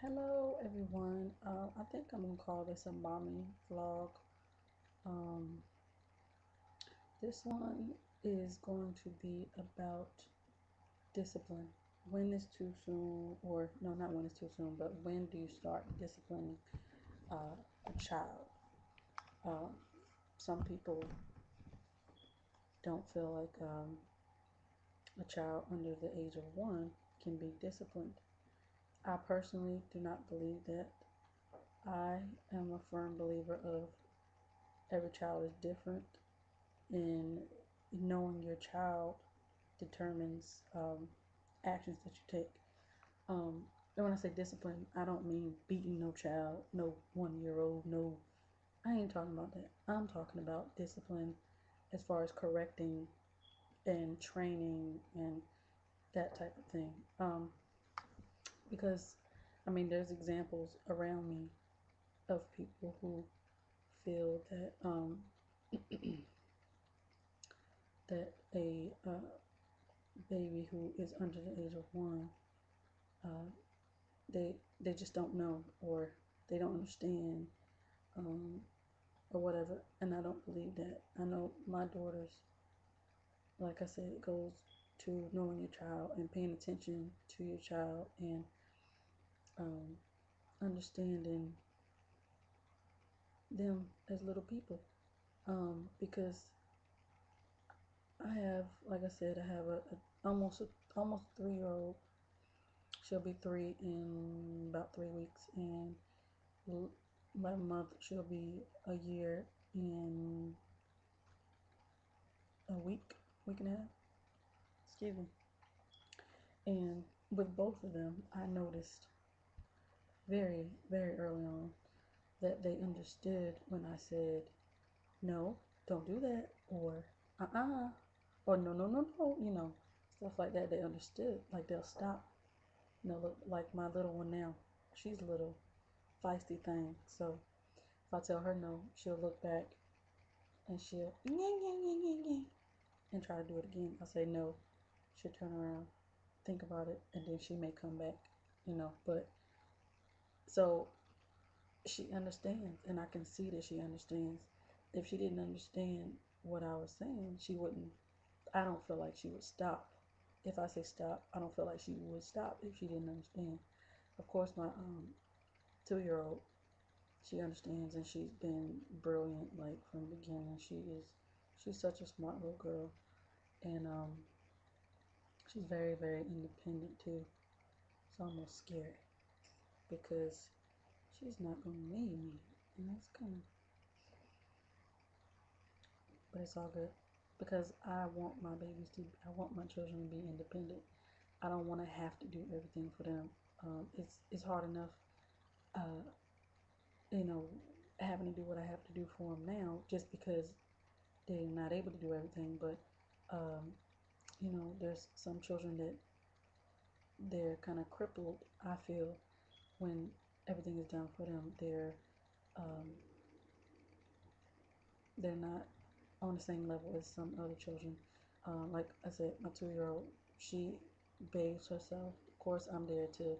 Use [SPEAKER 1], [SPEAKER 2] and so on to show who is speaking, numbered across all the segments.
[SPEAKER 1] Hello everyone. I think I'm gonna call this a mommy vlog. Um, this one is going to be about discipline. When is too soon, or no, not when it's too soon, but when do you start disciplining a child? Uh, some people don't feel like a child under the age of 1 can be disciplined. I personally do not believe that. I am a firm believer of every child is different, and knowing your child determines actions that you take. And when I say discipline, I don't mean beating no child, no 1 year old, no, I ain't talking about that. I'm talking about discipline as far as correcting and training and that type of thing. Because, I mean, there's examples around me of people who feel that that a baby who is under the age of 1, uh, they just don't know, or they don't understand, um, or whatever. And I don't believe that. I know my daughters, like I said, it goes to knowing your child and paying attention to your child, and um, understanding them as little people. Because I have, like I said, I have almost 3 year old. She'll be 3 in about 3 weeks, and my month she'll be a year in a week and a half. Excuse me. And with both of them, I noticed very, very early on that they understood when I said, no, don't do that, or or no, no, no, no, stuff like that. They understood. Like, they'll stop. Look, like my little one now, she's a little feisty thing. So if I tell her no, she'll look back and she'll and try to do it again. I say no, she'll turn around, think about it, and then she may come back. But so she understands, and I can see that she understands. If she didn't understand what I was saying, she wouldn't. I don't feel like she would stop. If I say stop, I don't feel like she would stop if she didn't understand. Of course, my 2 year old, she understands, and she's been brilliant, like, from the beginning. She's such a smart little girl, and she's very, very independent too. It's almost scary because she's not gonna need me, and that's kind of, but it's all good because I want my children to be independent. I don't want to have to do everything for them. It's hard enough, uh, you know, having to do what I have to do for them now, just because they're not able to do everything. But there's some children that they're kind of crippled. I feel when everything is done for them, um, they're not on the same level as some other children. Like I said, my 2 year old, she bathes herself. Of course, I'm there to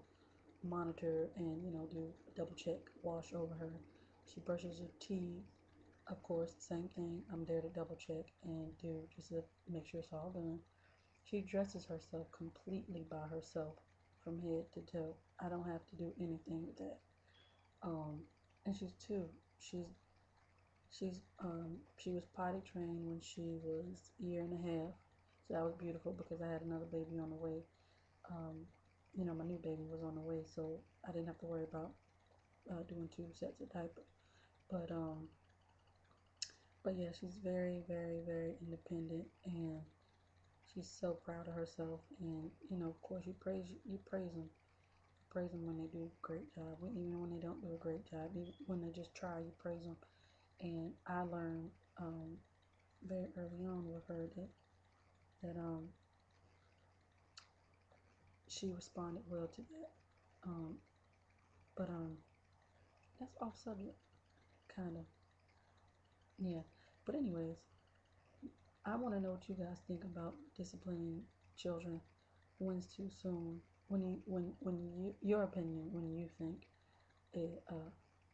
[SPEAKER 1] monitor and do a double check, wash over her. She brushes her teeth. Of course, same thing. I'm there to double check and do just to make sure it's all done. She dresses herself completely by herself from head to toe. I don't have to do anything with that. And she's 2. She's she was potty trained when she was a year and a half. So that was beautiful because I had another baby on the way. Um, my new baby was on the way, so I didn't have to worry about doing 2 sets of diapers. But yeah, she's very, very, very independent, and she's so proud of herself. And of course, you praise them. You praise them when they do a great job, even when they don't do a great job, even when they just try. You praise them. And I learned very early on with her that she responded well to that. Um, but that's off subject, kind of. Yeah. But anyways, I want to know what you guys think about disciplining children. When's too soon? when your opinion, when you think it,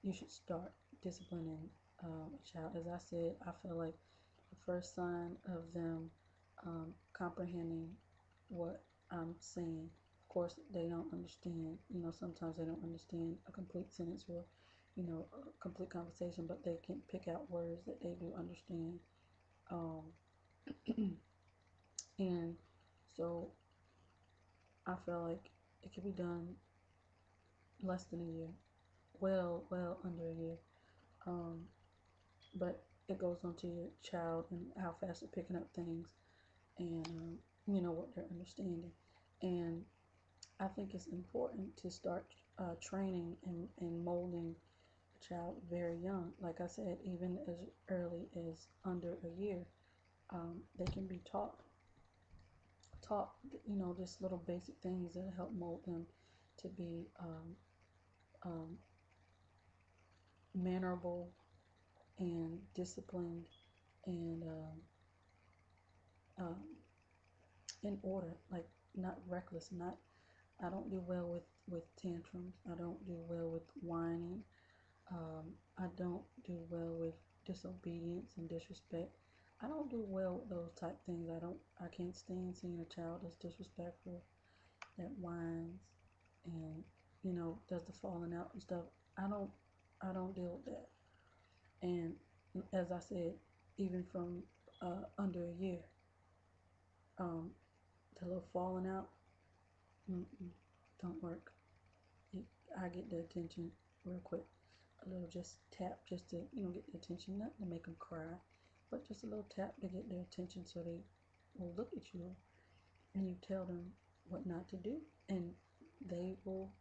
[SPEAKER 1] you should start disciplining a child. As I said, I feel like the first sign of them comprehending what I'm saying. Of course, they don't understand. Sometimes they don't understand a complete sentence or, a complete conversation, but they can pick out words that they do understand. Um, and so I feel like it can be done less than a year, well under a year. Um, but it goes on to your child and how fast they're picking up things and what they're understanding. And I think it's important to start training and molding a child very young. Like I said, even as early as under a year, they can be taught just little basic things that help mold them to be um, mannerable and disciplined and um, in order, like not reckless. Not I don't do well with tantrums. I don't do well with whining. I don't do well with disobedience and disrespect. I don't do well with those type things. I can't stand seeing a child that's disrespectful, that whines, and does the falling out and stuff. I don't I don't deal with that. And as I said, even from under a year, um, the little falling out, mm-mm, don't work. It, I get the attention real quick. A little just tap just to get the attention, not to make them cry, but just a little tap to get their attention so they will look at you and you tell them what not to do, and they will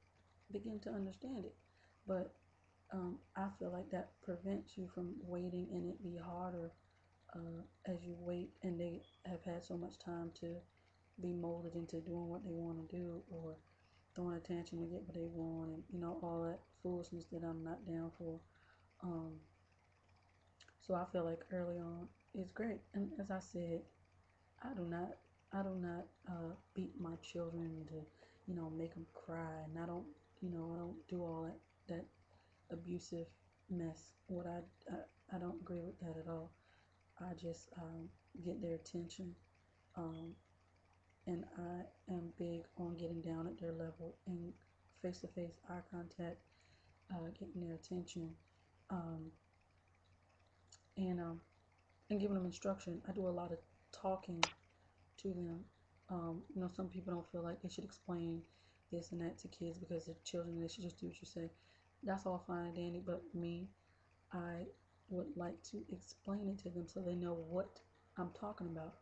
[SPEAKER 1] begin to understand it. But I feel like that prevents you from waiting and it be harder as you wait and they have had so much time to be molded into doing what they want to do or throwing a tantrum to get what they want and all that foolishness that I'm not down for. Um, so I feel like early on is great. And as I said, I do not I do not beat my children to make them cry, and I don't do all that abusive mess. I don't agree with that at all. I just get their attention, um, and I am big on getting down at their level and face to face eye contact, getting their attention, um, and um, and giving them instruction. I do a lot of talking to them. Some people don't feel like they should explain this and that to kids because they're children. They should just do what you say. That's all fine and dandy, but me, I would like to explain it to them so they know what I'm talking about.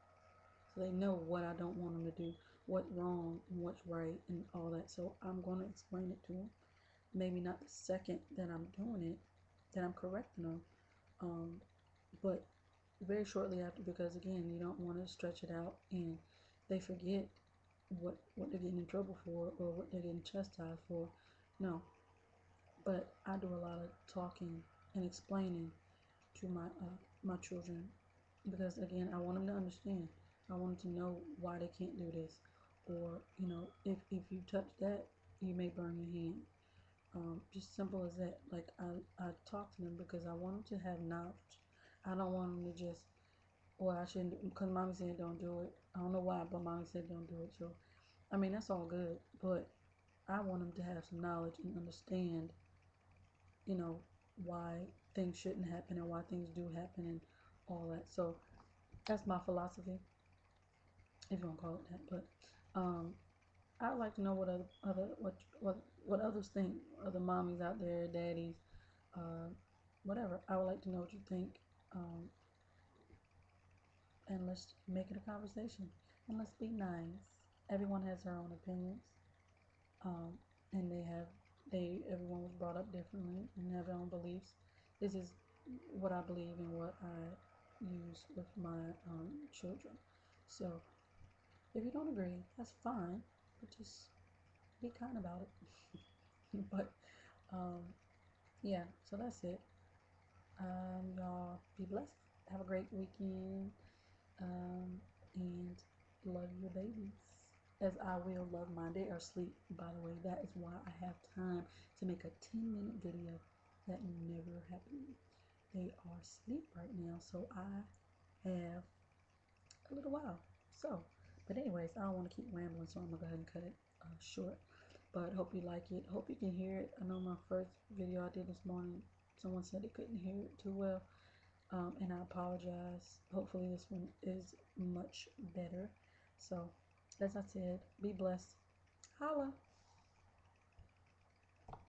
[SPEAKER 1] So they know what I don't want them to do, what's wrong and what's right and all that. So I'm going to explain it to them. Maybe not the second that I'm doing it, that I'm correcting them, um, but very shortly after, because again, you don't want to stretch it out and they forget what they're getting in trouble for or what they're getting chastised for. No, but I do a lot of talking and explaining to my children because again, I want them to understand. I want them to know why they can't do this, or if you touch that, you may burn your hand. Just simple as that. Like I talk to them because I want them to have knowledge. I don't want them to just, well, I shouldn't, because mommy said don't do it. I don't know why, but mommy said don't do it. So, I mean, that's all good, but I want them to have some knowledge and understand, you know, why things shouldn't happen and why things do happen and all that. So, that's my philosophy, if you want to call it that. But, I'd like to know what what others think, other mommies out there, daddies, uh, whatever. I would like to know what you think. Um, and let's make it a conversation and let's be nice. Everyone has their own opinions, um, and everyone was brought up differently and have their own beliefs. This is what I believe and what I use with my children. So if you don't agree, that's fine, but just be kind about it. But um, yeah, so that's it. Y'all be blessed. Have a great weekend. And love your babies. as I will love mine. They are asleep, by the way. That is why I have time to make a 10-minute video. That never happened. They are asleep right now, so I have a little while. So, but anyways, I don't want to keep rambling, so I'm gonna go ahead and cut it short. But hope you like it. Hope you can hear it. I know my first video I did this morning, someone said they couldn't hear it too well, and I apologize. Hopefully this one is much better. So, as I said, be blessed. Holla.